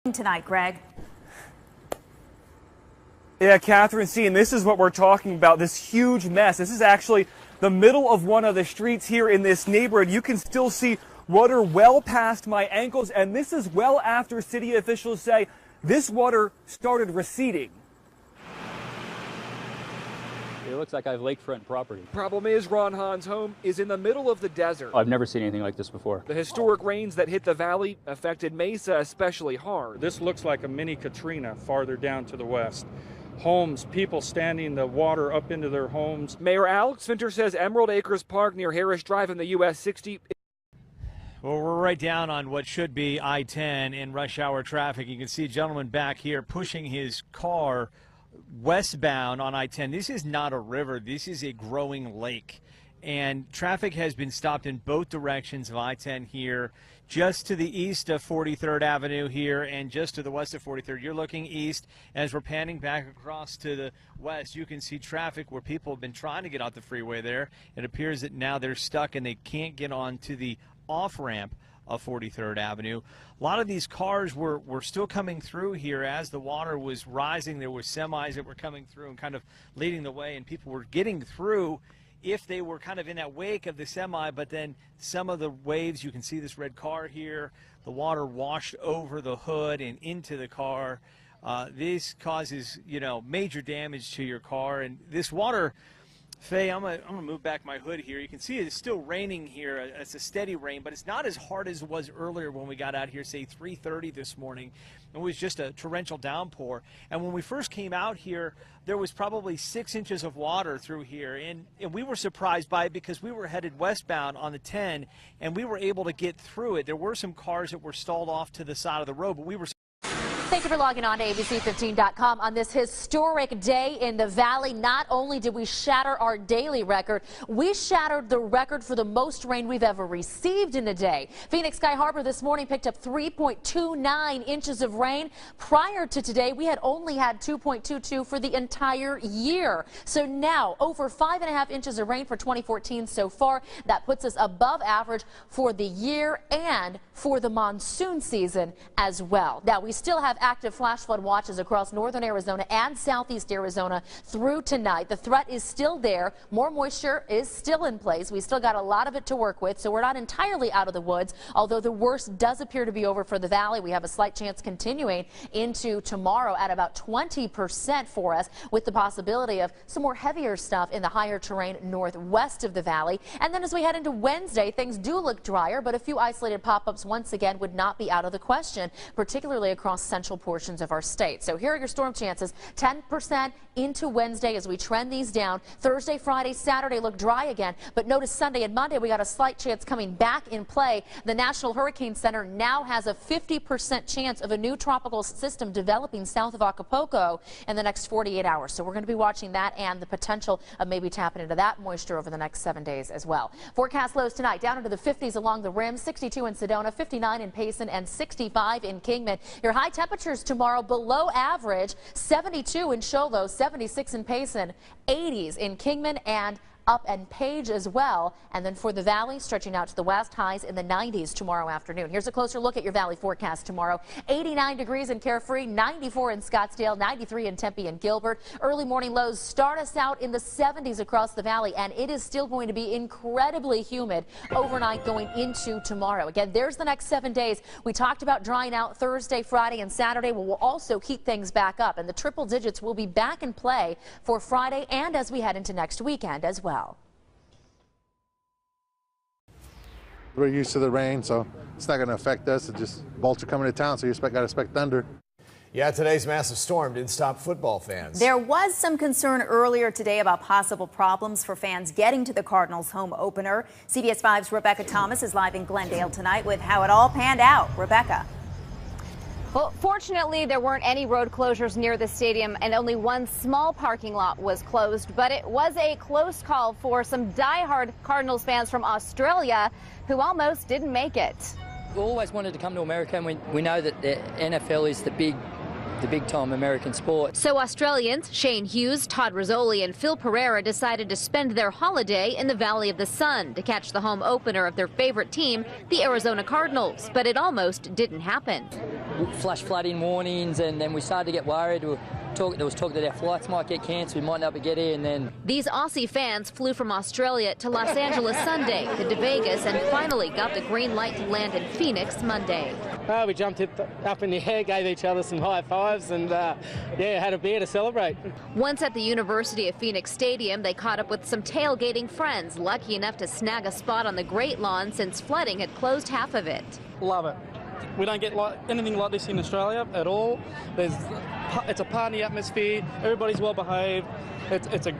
Tonight, Greg. Yeah, Catherine C., and this is what we're talking about, this huge mess. This is actually the middle of one of the streets here in this neighborhood. You can still see water well past my ankles, and this is well after city officials say this water started receding. It looks like I have lakefront property. Problem is, Ron Hahn's home is in the middle of the desert. I've never seen anything like this before. The historic rains that hit the valley affected Mesa especially hard. This looks like a mini Katrina farther down to the west. Homes, people standing the water up into their homes. Mayor Alex Finter says Emerald Acres Park near Harris Drive in the US 60. Well, we're right down on what should be I-10 in rush hour traffic. You can see a gentleman back here pushing his car westbound on I-10. This is not a river. This is a growing lake. And traffic has been stopped in both directions of I-10 here, just to the east of 43rd Avenue here and just to the west of 43rd. You're looking east. As we're panning back across to the west, you can see traffic where people have been trying to get off the freeway there. It appears that now they're stuck and they can't get on to the off-ramp of 43rd Avenue. A lot of these cars were still coming through here as the water was rising. There were semis that were coming through and kind of leading the way, and people were getting through if they were kind of in that wake of the semi. But then some of the waves, you can see this red car here, the water washed over the hood and into the car. This causes, major damage to your car. And this water, Faye, I'm gonna move back my hood here. You can see it's still raining here. It's a steady rain, but it's not as hard as it was earlier when we got out here, say 3:30 this morning. It was just a torrential downpour. And when we first came out here, there was probably 6 inches of water through here. And we were surprised by it because we were headed westbound on the 10, and we were able to get through it. There were some cars that were stalled off to the side of the road, but we were. Thank you for logging on to ABC15.com on this historic day in the Valley. Not only did we shatter our daily record, we shattered the record for the most rain we've ever received in a day. Phoenix Sky Harbor this morning picked up 3.29 inches of rain. Prior to today, we had only had 2.22 for the entire year. So now over 5.5 inches of rain for 2014 so far. That puts us above average for the year and for the monsoon season as well. Now we still have active flash flood watches across northern Arizona and southeast Arizona through tonight. The threat is still there. More moisture is still in place. We still got a lot of it to work with, so we're not entirely out of the woods, although the worst does appear to be over for the valley. We have a slight chance continuing into tomorrow at about 20% for us, with the possibility of some more heavier stuff in the higher terrain northwest of the valley. And then as we head into Wednesday, things do look drier, but a few isolated pop-ups once again would not be out of the question, particularly across central portions of our state. So here are your storm chances. 10% into Wednesday as we trend these down. Thursday, Friday, Saturday look dry again, but notice Sunday and Monday we got a slight chance coming back in play. The National Hurricane Center now has a 50% chance of a new tropical system developing south of Acapulco in the next 48 hours. So we're going to be watching that and the potential of maybe tapping into that moisture over the next 7 days as well. Forecast lows tonight down into the 50s along the rim, 62 in Sedona, 59 in Payson, and 65 in Kingman. Your high temperatures tomorrow below average, 72 in Show Low, 76 in Payson, 80s in Kingman and up and Page as well. And then for the valley, stretching out to the west, highs in the 90s tomorrow afternoon. Here's a closer look at your valley forecast tomorrow. 89 degrees in Carefree, 94 in Scottsdale, 93 in Tempe and Gilbert. Early morning lows start us out in the 70s across the valley, and it is still going to be incredibly humid overnight going into tomorrow. Again, there's the next 7 days. We talked about drying out Thursday, Friday, and Saturday. Well, we'll also heat things back up, and the triple digits will be back in play for Friday and as we head into next weekend as well. We're used to the rain, so it's not going to affect us. It's just bolts are coming to town, so you got to expect thunder. Yeah, today's massive storm didn't stop football fans. There was some concern earlier today about possible problems for fans getting to the Cardinals' home opener. CBS 5's Rebecca Thomas is live in Glendale tonight with how it all panned out. Rebecca. Well, fortunately, there weren't any road closures near the stadium, and only one small parking lot was closed. But it was a close call for some diehard Cardinals fans from Australia who almost didn't make it. We always wanted to come to America, and we know that the NFL is the big the big-time American sport. So Australians Shane Hughes, Todd Rizzoli and Phil Pereira decided to spend their holiday in the Valley of the Sun to catch the home opener of their favorite team, the Arizona Cardinals. But it almost didn't happen. Flash flooding warnings, and then we started to get worried. There was talk that our flights might get cancelled, we might not be able to get here, and then... These Aussie fans flew from Australia to Los Angeles Sunday, then to Vegas, and finally got the green light to land in Phoenix Monday. We jumped up in the air, gave each other some high fives, and had a beer to celebrate. Once at the University of Phoenix Stadium, they caught up with some tailgating friends, lucky enough to snag a spot on the Great Lawn since flooding had closed half of it. Love it. We don't get anything like this in Australia at all. It's a party atmosphere. Everybody's well behaved. It's a